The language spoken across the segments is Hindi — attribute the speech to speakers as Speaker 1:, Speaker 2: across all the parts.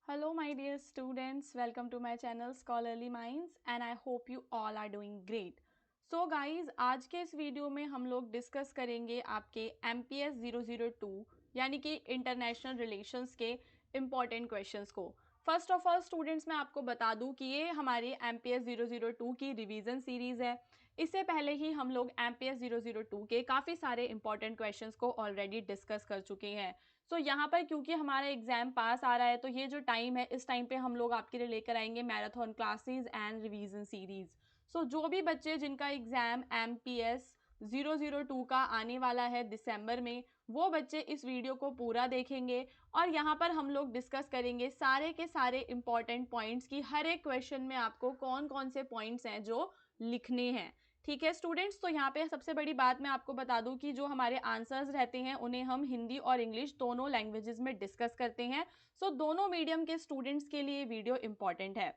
Speaker 1: Hello, my dear students. Welcome to my channel Scholarly Minds and I hope you all are doing great. So guys, आज के इस वीडियो में हम लोग डिस्कस करेंगे आपके MPS 002 यानी कि इंटरनेशनल रिलेशंस के इम्पॉर्टेंट क्वेश्चंस को। फर्स्ट ऑफ ऑल स्टूडेंट्स, मैं आपको बता दूं कि ये हमारी MPS 002 की रिवीजन सीरीज़ है। इससे पहले ही हम लोग MPS 002 के काफ़ी सारे इंपॉर्टेंट क्वेश्चंस को ऑलरेडी डिस्कस कर चुके हैं। सो यहाँ पर क्योंकि हमारा एग्जाम पास आ रहा है तो ये जो टाइम है इस टाइम पे हम लोग आपके लिए लेकर आएंगे marathon classes and revision series. So जो भी बच्चे जिनका एग्जाम MPS 002 का आने वाला है दिसंबर में, वो बच्चे इस वीडियो को पूरा देखेंगे और यहाँ पर हम लोग डिस्कस करेंगे सारे के सारे इंपॉर्टेंट पॉइंट्स की हर एक क्वेश्चन में आपको कौन कौन से पॉइंट्स हैं जो लिखने हैं। ठीक है स्टूडेंट्स, तो यहाँ पे सबसे बड़ी बात मैं आपको बता दूं कि जो हमारे आंसर्स रहते हैं उन्हें हम हिंदी और इंग्लिश दोनों लैंग्वेजेस में डिस्कस करते हैं। सो दोनों मीडियम के स्टूडेंट्स के लिए वीडियो इंपॉर्टेंट है।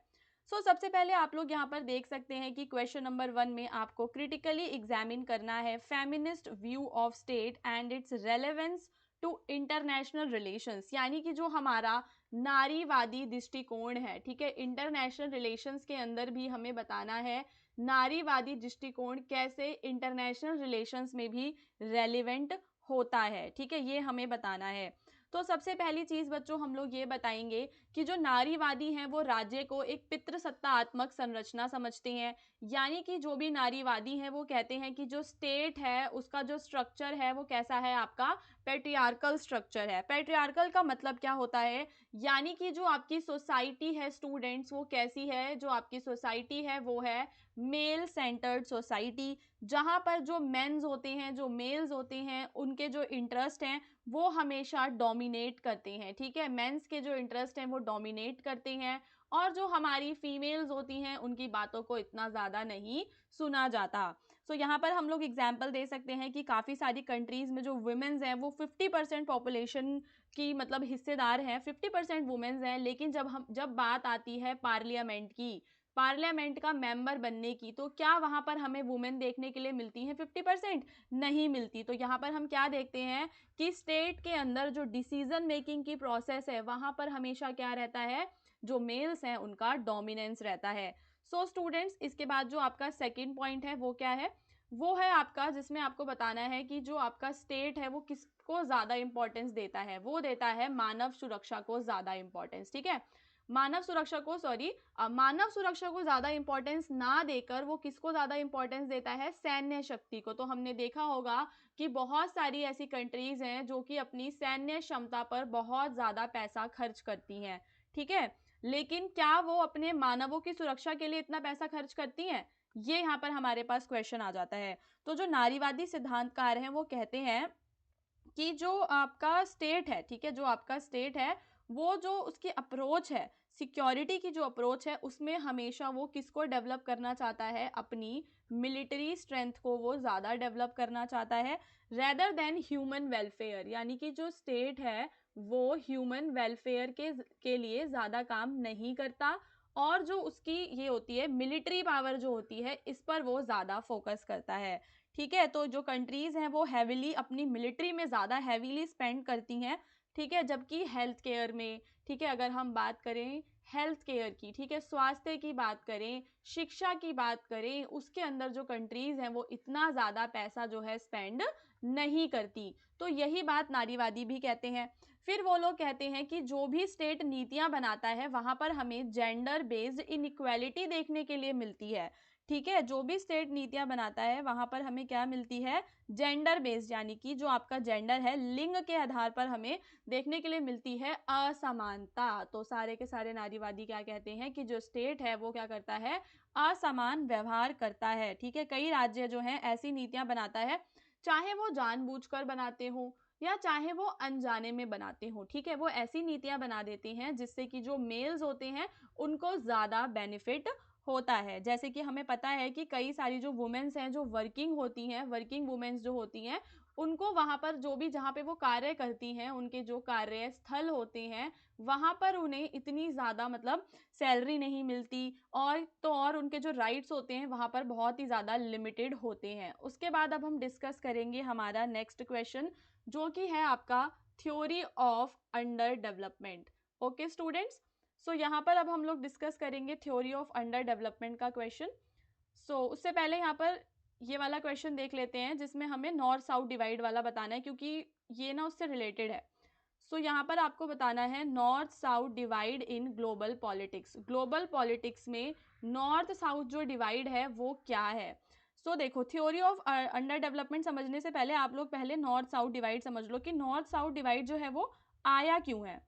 Speaker 1: सबसे पहले आप लोग यहाँ पर देख सकते हैं कि क्वेश्चन नंबर 1 में आपको क्रिटिकली एग्जामिन करना है feminist view of state and its relevance to international relations, यानी कि जो हमारा नारीवादी दृष्टिकोण है, ठीक है, इंटरनेशनल रिलेशंस के अंदर भी हमें बताना है नारीवादी दृष्टिकोण कैसे इंटरनेशनल रिलेशंस में भी रेलिवेंट होता है। ठीक है, ये हमें बताना है। तो सबसे पहली चीज बच्चों हम लोग ये बताएंगे कि जो नारीवादी हैं वो राज्य को एक पितृसत्तात्मक संरचना समझते हैं, यानी कि जो भी नारीवादी हैं वो कहते हैं कि जो स्टेट है उसका जो स्ट्रक्चर है वो कैसा है, आपका पैट्रियार्कल स्ट्रक्चर है। पैट्रियार्कल का मतलब क्या होता है, यानी कि जो आपकी सोसाइटी है स्टूडेंट्स वो कैसी है, जो आपकी सोसाइटी है वो है मेल सेंटर्ड सोसाइटी, जहां पर जो मेंस होते हैं, जो मेल्स होते हैं, उनके जो इंटरेस्ट हैं वो हमेशा डोमिनेट करते हैं। ठीक है, मेंस के जो इंटरेस्ट हैं वो डोमिनेट करते हैं और जो हमारी फीमेल्स होती हैं उनकी बातों को इतना ज़्यादा नहीं सुना जाता। यहाँ पर हम लोग एग्जाम्पल दे सकते हैं कि काफ़ी सारी कंट्रीज़ में जो वुमेन्स हैं वो 50% पॉपुलेशन की मतलब हिस्सेदार हैं, 50% वुमेन्स हैं, लेकिन जब बात आती है पार्लियामेंट की, पार्लियामेंट का मेंबर बनने की, तो क्या वहां पर हमें वुमेन देखने के लिए मिलती हैं 50%? नहीं मिलती। तो यहाँ पर हम क्या देखते हैं कि स्टेट के अंदर जो डिसीजन मेकिंग की प्रोसेस है वहां पर हमेशा क्या रहता है, जो मेल्स हैं उनका डोमिनेंस रहता है। स्टूडेंट्स, इसके बाद जो आपका सेकेंड पॉइंट है वो क्या है, वो है आपका जिसमें आपको बताना है कि जो आपका स्टेट है वो किसको ज्यादा इंपॉर्टेंस देता है, वो देता है मानव सुरक्षा को ज्यादा इंपॉर्टेंस। ठीक है, मानव सुरक्षा को ज्यादा इंपॉर्टेंस ना देकर वो किसको ज्यादा इंपॉर्टेंस देता है, सैन्य शक्ति को। तो हमने देखा होगा कि बहुत सारी ऐसी कंट्रीज हैं जो कि अपनी सैन्य क्षमता पर बहुत ज्यादा पैसा खर्च करती हैं। ठीक है, लेकिन क्या वो अपने मानवों की सुरक्षा के लिए इतना पैसा खर्च करती हैं, ये यहाँ पर हमारे पास क्वेश्चन आ जाता है। तो जो नारीवादी सिद्धांतकार हैं वो कहते हैं कि जो आपका स्टेट है, ठीक है, जो आपका स्टेट है वो जो उसकी अप्रोच है, सिक्योरिटी की जो अप्रोच है उसमें हमेशा वो किसको डेवलप करना चाहता है, अपनी मिलिट्री स्ट्रेंथ को वो ज़्यादा डेवलप करना चाहता है रेदर देन ह्यूमन वेलफेयर, यानी कि जो स्टेट है वो ह्यूमन वेलफेयर के लिए ज़्यादा काम नहीं करता और जो उसकी ये होती है मिलिट्री पावर जो होती है इस पर वो ज़्यादा फोकस करता है। ठीक है, तो जो कंट्रीज़ हैं वो हैविली अपनी मिलिट्री में ज़्यादा हैविली स्पेंड करती हैं। ठीक है, जबकि हेल्थ केयर में, ठीक है, अगर हम बात करें हेल्थ केयर की, ठीक है, स्वास्थ्य की बात करें, शिक्षा की बात करें, उसके अंदर जो कंट्रीज़ हैं वो इतना ज़्यादा पैसा जो है स्पेंड नहीं करती। तो यही बात नारीवादी भी कहते हैं। फिर वो लोग कहते हैं कि जो भी स्टेट नीतियां बनाता है वहां पर हमें जेंडर बेस्ड इनइक्वालिटी देखने के लिए मिलती है। ठीक है, जो भी स्टेट नीतियां बनाता है वहां पर हमें क्या मिलती है, जेंडर बेस्ड, यानी कि जो आपका जेंडर है लिंग के आधार पर हमें देखने के लिए मिलती है असमानता। तो सारे के सारे नारीवादी क्या कहते हैं कि जो स्टेट है वो क्या करता है, असमान व्यवहार करता है। ठीक है, कई राज्य जो हैं ऐसी नीतियां बनाता है, चाहे वो जानबूझकर बनाते हो या चाहे वो अनजाने में बनाते हो। ठीक है, वो ऐसी नीतियां बना देते हैं जिससे कि जो मेल्स होते हैं उनको ज़्यादा बेनिफिट होता है। जैसे कि हमें पता है कि कई सारी जो वुमेन्स हैं जो वर्किंग होती हैं, वर्किंग वुमेन्स जो होती हैं, उनको वहाँ पर जो भी जहाँ पे वो कार्य करती हैं, उनके जो कार्यस्थल होते हैं वहाँ पर उन्हें इतनी ज़्यादा मतलब सैलरी नहीं मिलती और उनके जो राइट्स होते हैं वहाँ पर बहुत ही ज़्यादा लिमिटेड होते हैं। उसके बाद अब हम डिस्कस करेंगे हमारा नेक्स्ट क्वेश्चन, जो कि है आपका theory of under development. Okay students, so यहाँ पर अब हम लोग डिस्कस करेंगे थ्योरी ऑफ अंडर डेवलपमेंट का क्वेश्चन। सो उससे पहले यहाँ पर ये वाला क्वेश्चन देख लेते हैं जिसमें हमें नॉर्थ साउथ डिवाइड वाला बताना है, क्योंकि ये ना उससे रिलेटेड है। सो यहाँ पर आपको बताना है north south divide in global politics. Global politics में नॉर्थ साउथ जो डिवाइड है वो क्या है। सो देखो, थ्योरी ऑफ अंडर डेवलपमेंट समझने से पहले आप लोग पहले नॉर्थ साउथ डिवाइड समझ लो कि नॉर्थ साउथ डिवाइड जो है वो आया क्यों है।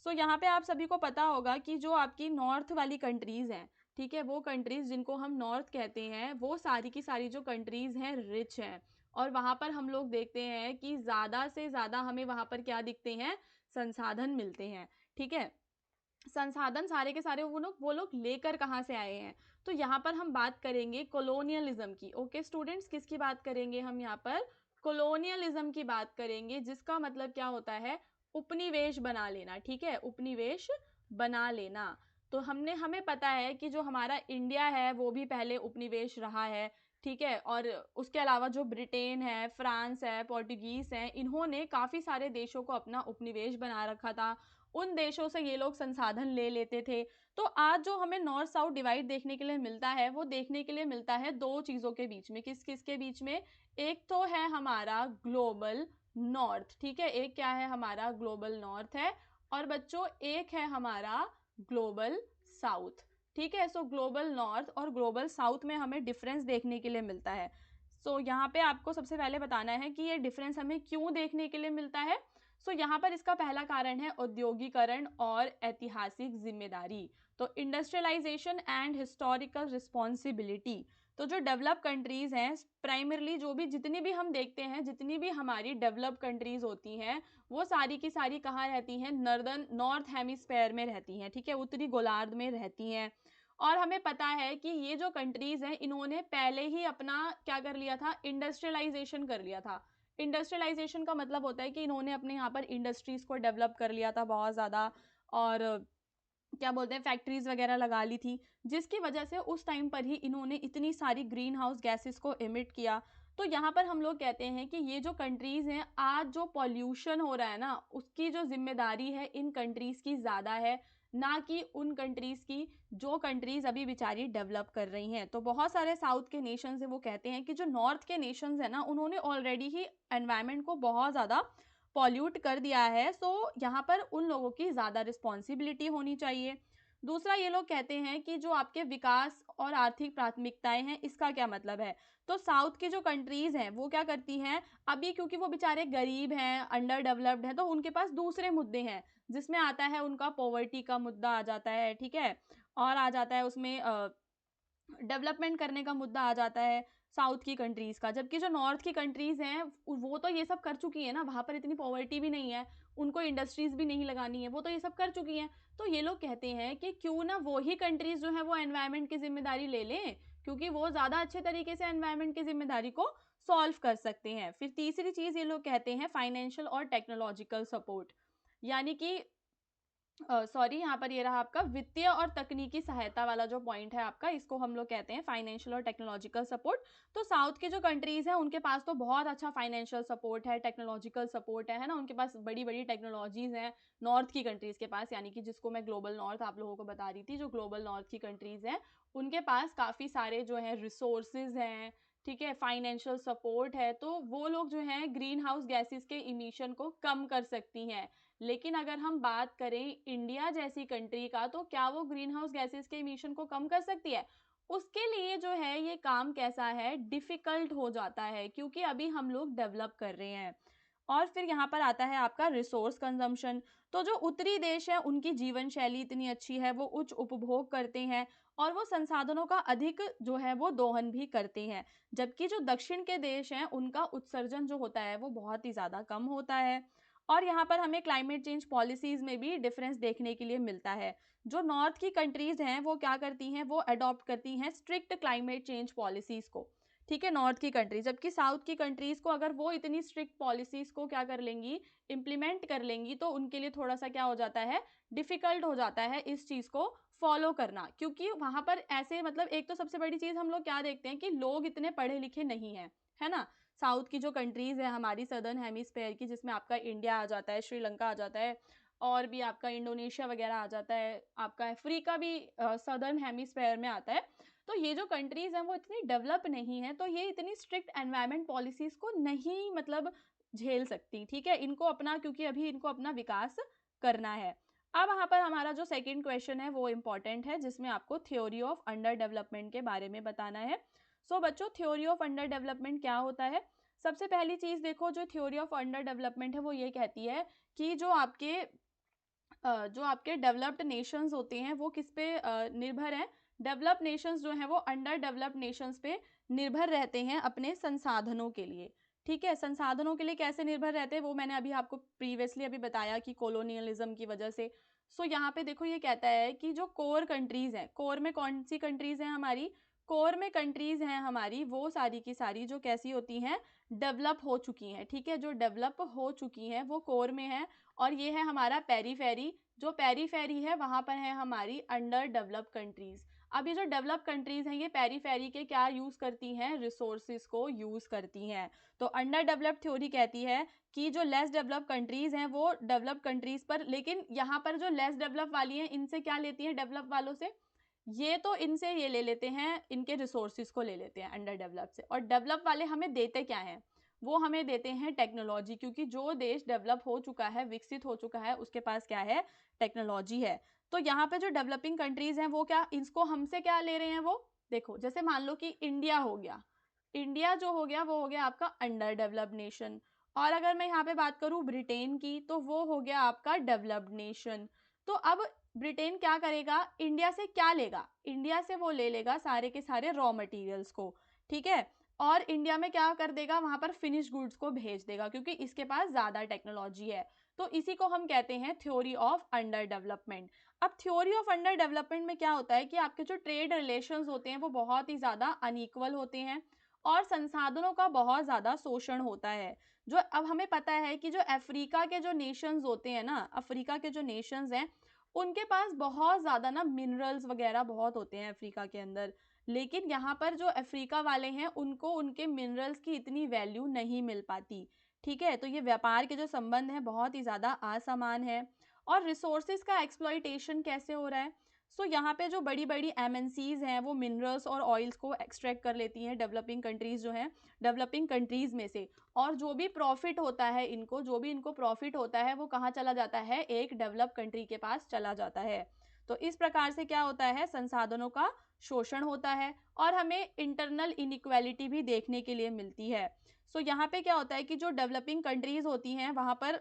Speaker 1: सो यहाँ पे आप सभी को पता होगा कि जो आपकी नॉर्थ वाली कंट्रीज हैं, ठीक है, वो कंट्रीज जिनको हम नॉर्थ कहते हैं, वो सारी की सारी जो कंट्रीज हैं रिच हैं, और वहाँ पर हम लोग देखते हैं कि ज़्यादा से ज़्यादा हमें वहाँ पर क्या दिखते हैं, संसाधन मिलते हैं। ठीक है, संसाधन सारे के सारे वो लोग लेकर कहाँ से आए हैं। तो यहाँ पर हम बात करेंगे कॉलोनियलिज्म की। ओके स्टूडेंट्स, किसकी बात करेंगे हम यहाँ पर, कॉलोनियलिज्म की बात करेंगे, जिसका मतलब क्या होता है, उपनिवेश बना लेना। ठीक है, उपनिवेश बना लेना। तो हमें पता है कि जो हमारा इंडिया है वो भी पहले उपनिवेश रहा है। ठीक है, और उसके अलावा जो ब्रिटेन है, फ्रांस है, पोर्टुगीज है, इन्होंने काफ़ी सारे देशों को अपना उपनिवेश बना रखा था। उन देशों से ये लोग संसाधन ले लेते थे। तो आज जो हमें नॉर्थ साउथ डिवाइड देखने के लिए मिलता है, वो देखने के लिए मिलता है दो चीज़ों के बीच में। किस किस के बीच में, एक तो है हमारा ग्लोबल नॉर्थ। ठीक है, एक क्या है हमारा ग्लोबल नॉर्थ है, और बच्चों एक है हमारा ग्लोबल साउथ। ठीक है, सो ग्लोबल नॉर्थ और ग्लोबल साउथ में हमें डिफरेंस देखने के लिए मिलता है। सो यहाँ पे आपको सबसे पहले बताना है कि ये डिफरेंस हमें क्यों देखने के लिए मिलता है। सो यहाँ पर इसका पहला कारण है औद्योगिकरण और ऐतिहासिक जिम्मेदारी। तो इंडस्ट्रियलाइजेशन एंड हिस्टोरिकल रिस्पॉन्सिबिलिटी। तो जो डेवलप कंट्रीज हैं, प्राइमरली जो भी जितनी भी हम देखते हैं, जितनी भी हमारी डेवलप कंट्रीज होती हैं, वो सारी की सारी कहाँ रहती हैं, नॉर्थ हेमिस्फेयर में रहती हैं। ठीक है, उत्तरी गोलार्ध में रहती हैं। और हमें पता है कि ये जो कंट्रीज हैं, इन्होंने पहले ही अपना क्या कर लिया था, इंडस्ट्रियलाइजेशन कर लिया था। इंडस्ट्रियलाइजेशन का मतलब होता है कि इन्होंने अपने यहाँ पर इंडस्ट्रीज को डेवलप कर लिया था बहुत ज़्यादा, और क्या बोलते हैं, फैक्ट्रीज वगैरह लगा ली थी, जिसकी वजह से उस टाइम पर ही इन्होंने इतनी सारी ग्रीन हाउस गैसेस को एमिट किया। तो यहाँ पर हम लोग कहते हैं कि ये जो कंट्रीज हैं, आज जो पॉल्यूशन हो रहा है ना, उसकी जो जिम्मेदारी है इन कंट्रीज की ज़्यादा है, ना कि उन कंट्रीज की जो कंट्रीज अभी बेचारी डेवलप कर रही हैं। तो बहुत सारे साउथ के नेशंस हैं, वो कहते हैं कि जो नॉर्थ के नेशंस हैं ना, उन्होंने ऑलरेडी ही एनवायरनमेंट को बहुत ज़्यादा पॉल्यूट कर दिया है। सो यहाँ पर उन लोगों की ज़्यादा रिस्पॉन्सिबिलिटी होनी चाहिए। दूसरा, ये लोग कहते हैं कि जो आपके विकास और आर्थिक प्राथमिकताएं हैं, इसका क्या मतलब है। तो साउथ की जो कंट्रीज हैं वो क्या करती हैं, अभी क्योंकि वो बेचारे गरीब हैं, अंडर डेवलप्ड हैं, तो उनके पास दूसरे मुद्दे हैं, जिसमें आता है उनका पॉवर्टी का मुद्दा आ जाता है। ठीक है, और आ जाता है उसमें डेवलपमेंट करने का मुद्दा आ जाता है साउथ की कंट्रीज का। जबकि जो नॉर्थ की कंट्रीज हैं वो तो ये सब कर चुकी है ना, वहां पर इतनी पॉवर्टी भी नहीं है, उनको इंडस्ट्रीज भी नहीं लगानी है, वो तो ये सब कर चुकी हैं। तो ये लोग कहते हैं कि क्यों ना वो ही कंट्रीज जो है वो एनवायरनमेंट की जिम्मेदारी ले लें, क्योंकि वो ज्यादा अच्छे तरीके से एनवायरनमेंट की जिम्मेदारी को सॉल्व कर सकते हैं। फिर तीसरी चीज ये लोग कहते हैं फाइनेंशियल और टेक्नोलॉजिकल सपोर्ट, यानी कि सॉरी, यहाँ पर ये रहा आपका वित्तीय और तकनीकी सहायता वाला जो पॉइंट है आपका, इसको हम लोग कहते हैं फाइनेंशियल और टेक्नोलॉजिकल सपोर्ट। तो साउथ के जो कंट्रीज हैं उनके पास तो बहुत अच्छा फाइनेंशियल सपोर्ट है, टेक्नोलॉजिकल सपोर्ट है ना, उनके पास बड़ी बड़ी टेक्नोलॉजीज हैं नॉर्थ की कंट्रीज के पास, यानी कि जिसको मैं ग्लोबल नॉर्थ आप लोगों को बता रही थी, जो ग्लोबल नॉर्थ की कंट्रीज हैं उनके पास काफ़ी सारे जो है रिसोर्सेज हैं। ठीक है, फाइनेंशियल सपोर्ट है, तो वो लोग जो है ग्रीन हाउस गैसेस के इमिशन को कम कर सकती हैं। लेकिन अगर हम बात करें इंडिया जैसी कंट्री का, तो क्या वो ग्रीन हाउस गैसेस के इमिशन को कम कर सकती है, उसके लिए जो है ये काम कैसा है, डिफिकल्ट हो जाता है, क्योंकि अभी हम लोग डेवलप कर रहे हैं। और फिर यहाँ पर आता है आपका रिसोर्स कंजम्पशन। तो जो उत्तरी देश है उनकी जीवन शैली इतनी अच्छी है, वो उच्च उपभोग करते हैं और वो संसाधनों का अधिक जो है वो दोहन भी करते हैं। जबकि जो दक्षिण के देश हैं उनका उत्सर्जन जो होता है वो बहुत ही ज़्यादा कम होता है। और यहाँ पर हमें क्लाइमेट चेंज पॉलिसीज़ में भी डिफरेंस देखने के लिए मिलता है। जो नॉर्थ की कंट्रीज़ हैं वो क्या करती हैं, वो अडॉप्ट करती हैं स्ट्रिक्ट क्लाइमेट चेंज पॉलिसीज़ को। ठीक है, नॉर्थ की कंट्रीज, जबकि साउथ की कंट्रीज़ को अगर वो इतनी स्ट्रिक्ट पॉलिसीज़ को क्या कर लेंगी, इम्प्लीमेंट कर लेंगी, तो उनके लिए थोड़ा सा क्या हो जाता है, डिफ़िकल्ट हो जाता है इस चीज़ को फॉलो करना। क्योंकि वहाँ पर ऐसे मतलब एक तो सबसे बड़ी चीज़ हम लोग क्या देखते हैं कि लोग इतने पढ़े लिखे नहीं हैं, है ना। साउथ की जो कंट्रीज़ है हमारी सदर्न हेमिस्फेयर की, जिसमें आपका इंडिया आ जाता है, श्रीलंका आ जाता है, और भी आपका इंडोनेशिया वगैरह आ जाता है, आपका अफ्रीका भी सदर्न हेमिस्फेयर में आता है। तो ये जो कंट्रीज़ हैं वो इतनी डेवलप नहीं है, तो ये इतनी स्ट्रिक्ट एनवायरमेंट पॉलिसीज़ को नहीं मतलब झेल सकती, ठीक है, इनको अपना, क्योंकि अभी इनको अपना विकास करना है। अब यहाँ पर हमारा जो सेकंड क्वेश्चन है वो इम्पॉर्टेंट है, जिसमें आपको थ्योरी ऑफ अंडर डेवलपमेंट के बारे में बताना है। सो बच्चों, थ्योरी ऑफ अंडर डेवलपमेंट क्या होता है? सबसे पहली चीज़ देखो, जो थ्योरी ऑफ अंडर डेवलपमेंट है वो ये कहती है कि जो आपके डेवलप्ड नेशंस होते हैं वो किस पे निर्भर हैं? डेवलप्ड नेशंस जो हैं वो अंडर डेवलप्ड नेशंस पे निर्भर रहते हैं अपने संसाधनों के लिए, ठीक है। संसाधनों के लिए कैसे निर्भर रहते हैं वो मैंने अभी आपको प्रीवियसली अभी बताया कि कॉलोनियलिज्म की वजह से। सो यहाँ पे देखो ये कहता है कि जो कोर कंट्रीज़ हैं, कोर में कौन सी कंट्रीज़ हैं हमारी? कोर में कंट्रीज़ हैं हमारी वो सारी की सारी जो कैसी होती हैं? डेवलप हो चुकी हैं, ठीक है। जो डेवलप हो चुकी हैं वो कोर में है, और ये है हमारा पेरीफेरी। जो पेरीफेरी है वहाँ पर है हमारी अंडर डेवलप कंट्रीज़। अब ये जो डेवलप कंट्रीज़ हैं ये पेरीफेरी के क्या यूज़ करती हैं? रिसोर्सेज को यूज़ करती हैं। तो अंडर डेवलप थ्योरी कहती है कि जो लेस डेवलप कंट्रीज़ हैं वो डेवलप कंट्रीज़ पर, लेकिन यहाँ पर जो लेस डेवलप वाली हैं इनसे क्या लेती हैं डेवलप वालों से? ये तो इनसे ये ले लेते हैं, इनके रिसोर्सेज को ले लेते हैं अंडर डेवलप से, और डेवलप वाले हमें देते क्या हैं? वो हमें देते हैं टेक्नोलॉजी, क्योंकि जो देश डेवलप हो चुका है, विकसित हो चुका है, उसके पास क्या है? टेक्नोलॉजी है। तो यहाँ पे जो डेवलपिंग कंट्रीज़ हैं वो क्या, इसको हमसे क्या ले रहे हैं? वो देखो, जैसे मान लो कि इंडिया हो गया, इंडिया जो हो गया वो हो गया आपका अंडर डेवलप्ड नेशन। और अगर मैं यहाँ पे बात करूँ ब्रिटेन की, तो वो हो गया आपका डेवलप्ड नेशन। तो अब ब्रिटेन क्या करेगा? इंडिया से क्या लेगा? इंडिया से वो ले लेगा सारे के सारे रॉ मटेरियल्स को, ठीक है, और इंडिया में क्या कर देगा? वहाँ पर फिनिश गुड्स को भेज देगा, क्योंकि इसके पास ज़्यादा टेक्नोलॉजी है। तो इसी को हम कहते हैं थ्योरी ऑफ अंडर डेवलपमेंट। अब थ्योरी ऑफ अंडर डेवलपमेंट में क्या होता है कि आपके जो ट्रेड रिलेशंस होते हैं वो बहुत ही ज़्यादा अनइक्वल होते हैं, और संसाधनों का बहुत ज़्यादा शोषण होता है। जो अब हमें पता है कि जो अफ्रीका के जो नेशंस होते हैं ना, अफ्रीका के जो नेशंस हैं उनके पास बहुत ज़्यादा ना मिनरल्स वगैरह बहुत होते हैं अफ्रीका के अंदर, लेकिन यहाँ पर जो अफ्रीका वाले हैं उनको उनके मिनरल्स की इतनी वैल्यू नहीं मिल पाती, ठीक है। तो ये व्यापार के जो संबंध हैं बहुत ही ज़्यादा असमान है। और रिसोर्सेज का एक्सप्लॉइटेशन कैसे हो रहा है? सो यहाँ पे जो बड़ी बड़ी एमएनसीज हैं वो मिनरल्स और ऑयल्स को एक्सट्रैक्ट कर लेती हैं डेवलपिंग कंट्रीज़ जो हैं, डेवलपिंग कंट्रीज़ में से, और जो भी प्रॉफिट होता है इनको, जो भी इनको प्रॉफिट होता है वो कहाँ चला जाता है? एक डेवलप कंट्री के पास चला जाता है। तो इस प्रकार से क्या होता है? संसाधनों का शोषण होता है, और हमें इंटरनल इनइक्वालिटी भी देखने के लिए मिलती है। सो यहाँ पे क्या होता है कि जो डेवलपिंग कंट्रीज़ होती हैं वहाँ पर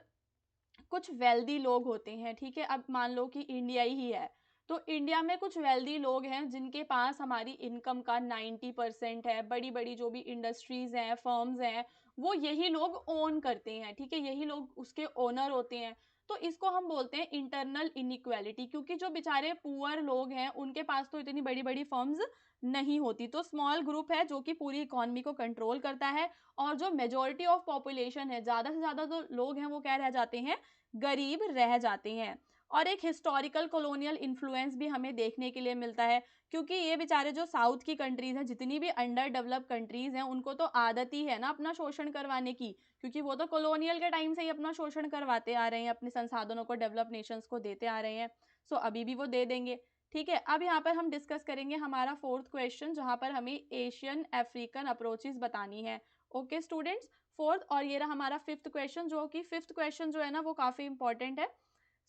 Speaker 1: कुछ वेल्दी लोग होते हैं, ठीक है। अब मान लो कि इंडिया ही है, तो इंडिया में कुछ वेल्दी लोग हैं जिनके पास हमारी इनकम का 90% है, बड़ी बड़ी जो भी इंडस्ट्रीज हैं, फर्म्स हैं, वो यही लोग ओन करते हैं, ठीक है, यही लोग उसके ओनर होते हैं। तो इसको हम बोलते हैं इंटरनल इनइक्वालिटी, क्योंकि जो बेचारे पुअर लोग हैं उनके पास तो इतनी बड़ी बड़ी फर्म्स नहीं होती, तो स्मॉल ग्रुप है जो कि पूरी इकोनॉमी को कंट्रोल करता है, और जो मेजोरिटी ऑफ पॉपुलेशन है, ज़्यादा से ज़्यादा जो लोग हैं वो क्या रह जाते हैं? गरीब रह जाते हैं। और एक हिस्टोरिकल कॉलोनियल इन्फ्लुएंस भी हमें देखने के लिए मिलता है, क्योंकि ये बेचारे जो साउथ की कंट्रीज़ हैं, जितनी भी अंडर डेवलप कंट्रीज़ हैं, उनको तो आदत ही है ना अपना शोषण करवाने की, क्योंकि वो तो कॉलोनियल के टाइम से ही अपना शोषण करवाते आ रहे हैं, अपने संसाधनों को डेवलप नेशंस को देते आ रहे हैं। सो अभी भी वो दे देंगे, ठीक है। अब यहाँ पर हम डिस्कस करेंगे हमारा फोर्थ क्वेश्चन, जहाँ पर हमें एशियन अफ्रीकन अप्रोचेस बतानी है। ओके स्टूडेंट्स, फोर्थ, और ये रहा हमारा फिफ्थ क्वेश्चन, जो कि फिफ्थ क्वेश्चन जो है ना वो काफ़ी इंपॉर्टेंट है।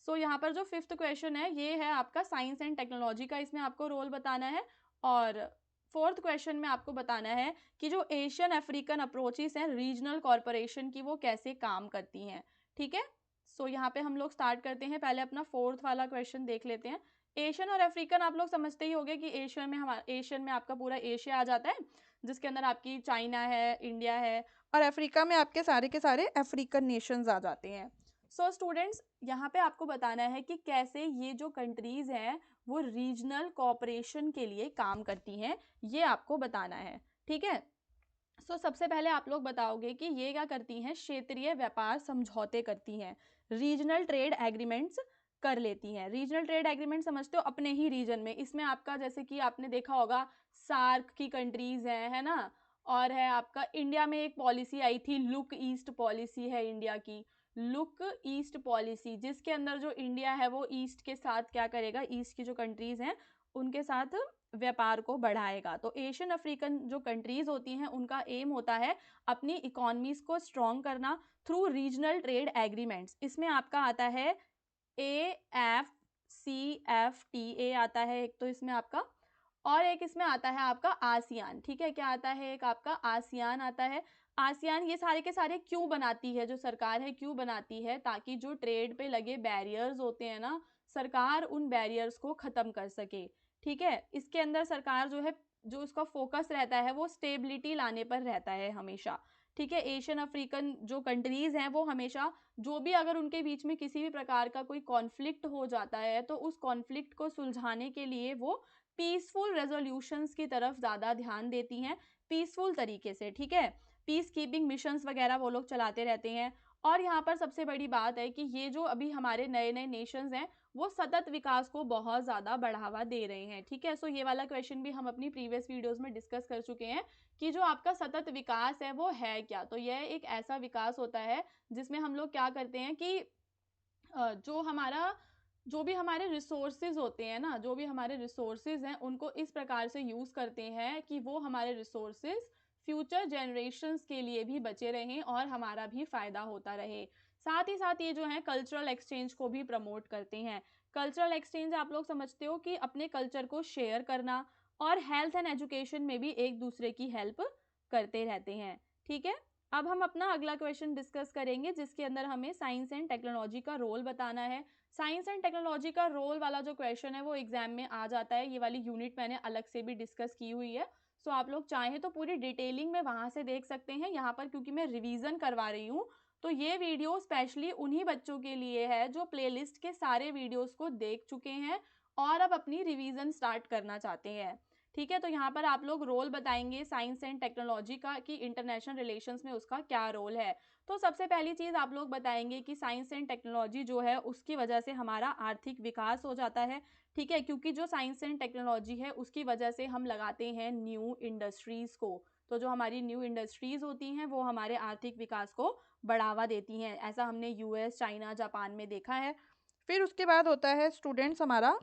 Speaker 1: सो यहाँ पर जो फिफ्थ क्वेश्चन है ये है आपका साइंस एंड टेक्नोलॉजी का, इसमें आपको रोल बताना है। और फोर्थ क्वेश्चन में आपको बताना है कि जो एशियन अफ्रीकन अप्रोचेस हैं रीजनल कॉरपोरेशन की, वो कैसे काम करती हैं, ठीक है। सो यहाँ पे हम लोग स्टार्ट करते हैं, पहले अपना फोर्थ वाला क्वेश्चन देख लेते हैं। एशियन और अफ्रीकन आप लोग समझते ही होंगे कि एशियन में आपका पूरा एशिया आ जाता है, जिसके अंदर आपकी चाइना है, इंडिया है, और अफ्रीका में आपके सारे के सारे अफ्रीकन नेशंस आ जाते हैं। सो स्टूडेंट्स, यहाँ पे आपको बताना है कि कैसे ये जो कंट्रीज़ हैं वो रीजनल कोऑपरेशन के लिए काम करती हैं, ये आपको बताना है, ठीक है। सो सबसे पहले आप लोग बताओगे कि ये क्या करती हैं? क्षेत्रीय व्यापार समझौते करती हैं, रीजनल ट्रेड एग्रीमेंट्स कर लेती हैं। रीजनल ट्रेड एग्रीमेंट समझते हो? अपने ही रीजन में, इसमें आपका जैसे कि आपने देखा होगा सार्क की कंट्रीज़ हैं, है ना, और है आपका इंडिया में एक पॉलिसी आई थी, लुक ईस्ट पॉलिसी है इंडिया की, लुक ईस्ट पॉलिसी, जिसके अंदर जो इंडिया है वो ईस्ट के साथ क्या करेगा, ईस्ट की जो कंट्रीज हैं उनके साथ व्यापार को बढ़ाएगा। तो एशियन अफ्रीकन जो कंट्रीज होती हैं उनका एम होता है अपनी इकोनॉमीज को स्ट्रॉन्ग करना थ्रू रीजनल ट्रेड एग्रीमेंट्स। इसमें आपका आता है AFCFTA आता है एक, तो इसमें आपका, और एक इसमें आता है आपका आसियान। ठीक है, क्या आता है, एक आपका आसियान आता है। आसियान ये सारे के सारे क्यों बनाती है, जो सरकार है क्यों बनाती है, ताकि जो ट्रेड पे लगे बैरियर्स होते हैं ना, सरकार उन बैरियर्स को खत्म कर सके। ठीक है, इसके अंदर सरकार जो है, जो उसका फोकस रहता है वो स्टेबिलिटी लाने पर रहता है हमेशा। ठीक है, एशियन अफ्रीकन जो कंट्रीज हैं वो हमेशा, जो भी अगर उनके बीच में किसी भी प्रकार का कोई कॉन्फ्लिक्ट हो जाता है तो उस कॉन्फ्लिक्ट को सुलझाने के लिए वो पीसफुल रेजोल्यूशंस की तरफ ज़्यादा ध्यान देती हैं, पीसफुल तरीके से। ठीक है, पीस कीपिंग मिशंस वगैरह वो लोग चलाते रहते हैं। और यहाँ पर सबसे बड़ी बात है कि ये जो अभी हमारे नए नए नेशंस हैं वो सतत विकास को बहुत ज़्यादा बढ़ावा दे रहे हैं। ठीक है, सो ये वाला क्वेश्चन भी हम अपनी प्रीवियस वीडियोस में डिस्कस कर चुके हैं कि जो आपका सतत विकास है वो है क्या। तो यह एक ऐसा विकास होता है जिसमें हम लोग क्या करते हैं कि जो भी हमारे रिसोर्सेज होते हैं ना, जो भी हमारे रिसोर्सेज हैं उनको इस प्रकार से यूज़ करते हैं कि वो हमारे रिसोर्सेज फ्यूचर जनरेशन्स के लिए भी बचे रहें और हमारा भी फ़ायदा होता रहे। साथ ही साथ ये जो है कल्चरल एक्सचेंज को भी प्रमोट करते हैं। कल्चरल एक्सचेंज आप लोग समझते हो कि अपने कल्चर को शेयर करना, और हेल्थ एंड एजुकेशन में भी एक दूसरे की हेल्प करते रहते हैं। ठीक है, अब हम अपना अगला क्वेश्चन डिस्कस करेंगे जिसके अंदर हमें साइंस एंड टेक्नोलॉजी का रोल बताना है। साइंस एंड टेक्नोलॉजी का रोल वाला जो क्वेश्चन है वो एग्जाम में आ जाता है। ये वाली यूनिट मैंने अलग से भी डिस्कस की हुई है, सो आप लोग चाहें तो पूरी डिटेलिंग में वहां से देख सकते हैं। यहाँ पर क्योंकि मैं रिवीजन करवा रही हूँ तो ये वीडियो स्पेशली उन्हीं बच्चों के लिए है जो प्लेलिस्ट के सारे वीडियोस को देख चुके हैं और अब अपनी रिवीजन स्टार्ट करना चाहते हैं। ठीक है, तो यहाँ पर आप लोग रोल बताएंगे साइंस एंड टेक्नोलॉजी का कि इंटरनेशनल रिलेशंस में उसका क्या रोल है। तो सबसे पहली चीज़ आप लोग बताएंगे कि साइंस एंड टेक्नोलॉजी जो है उसकी वजह से हमारा आर्थिक विकास हो जाता है। ठीक है, क्योंकि जो साइंस एंड टेक्नोलॉजी है उसकी वजह से हम लगाते हैं न्यू इंडस्ट्रीज़ को। तो जो हमारी न्यू इंडस्ट्रीज़ होती हैं वो हमारे आर्थिक विकास को बढ़ावा देती हैं। ऐसा हमने यूएस, चाइना, जापान में देखा है। फिर उसके बाद होता है स्टूडेंट्स हमारा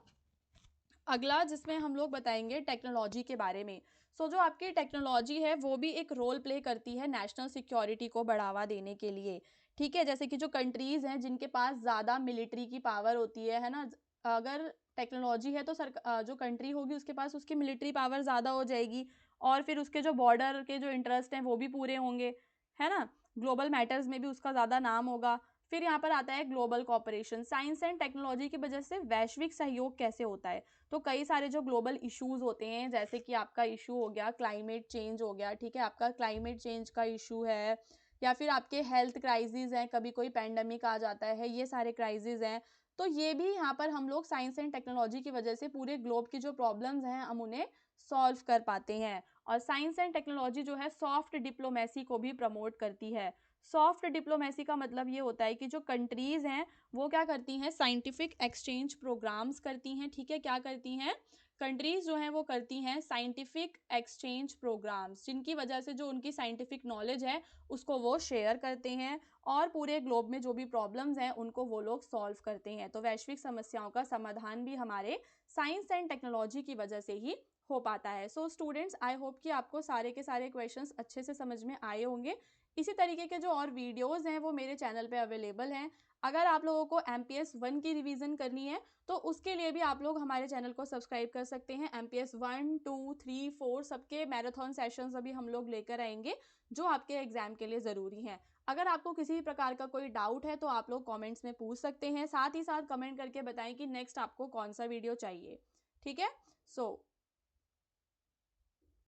Speaker 1: अगला, जिसमें हम लोग बताएंगे टेक्नोलॉजी के बारे में। जो आपकी टेक्नोलॉजी है वो भी एक रोल प्ले करती है नेशनल सिक्योरिटी को बढ़ावा देने के लिए। ठीक है, जैसे कि जो कंट्रीज हैं जिनके पास ज़्यादा मिलिट्री की पावर होती है ना, अगर टेक्नोलॉजी है तो जो कंट्री होगी उसके पास उसकी मिलिट्री पावर ज़्यादा हो जाएगी और फिर उसके जो बॉर्डर के जो इंटरेस्ट हैं वो भी पूरे होंगे, है ना, ग्लोबल मैटर्स में भी उसका ज़्यादा नाम होगा। फिर यहाँ पर आता है global cooperation. Science and technology की वजह से वैश्विक सहयोग कैसे होता है, तो कई सारे जो ग्लोबल इश्यूज होते हैं, जैसे कि आपका इशू हो गया क्लाइमेट चेंज हो गया। ठीक है, आपका क्लाइमेट चेंज का इशू है, या फिर आपके हेल्थ क्राइसिस हैं, कभी कोई पैंडमिक आ जाता है, ये सारे क्राइसिस हैं। तो ये भी यहाँ पर हम लोग साइंस एंड टेक्नोलॉजी की वजह से पूरे ग्लोब की जो प्रॉब्लम्स हैं हम उन्हें सॉल्व कर पाते हैं। और साइंस एंड टेक्नोलॉजी जो है सॉफ्ट डिप्लोमेसी को भी प्रमोट करती है। सॉफ्ट डिप्लोमेसी का मतलब ये होता है कि जो कंट्रीज हैं वो क्या करती हैं, साइंटिफिक एक्सचेंज प्रोग्राम्स करती हैं। ठीक है, क्या करती हैं, कंट्रीज जो हैं वो करती हैं साइंटिफिक एक्सचेंज प्रोग्राम्स, जिनकी वजह से जो उनकी साइंटिफिक नॉलेज है उसको वो शेयर करते हैं और पूरे ग्लोब में जो भी प्रॉब्लम्स हैं उनको वो लोग सॉल्व करते हैं। तो वैश्विक समस्याओं का समाधान भी हमारे साइंस एंड टेक्नोलॉजी की वजह से ही हो पाता है। सो स्टूडेंट्स, आई होप कि आपको सारे के सारे क्वेश्चंस अच्छे से समझ में आए होंगे। इसी तरीके के जो और वीडियोस हैं वो मेरे चैनल पे अवेलेबल हैं। अगर आप लोगों को MPS 1 की रिवीजन करनी है तो उसके लिए भी आप लोग हमारे चैनल को सब्सक्राइब कर सकते हैं। MPS 1, 2, 3, 4 सबके मैराथन सेशंस अभी हम लोग लेकर आएंगे जो आपके एग्जाम के लिए ज़रूरी हैं। अगर आपको किसी भी प्रकार का कोई डाउट है तो आप लोग कमेंट्स में पूछ सकते हैं। साथ ही साथ कमेंट करके बताएं कि नेक्स्ट आपको कौन सा वीडियो चाहिए। ठीक है, सो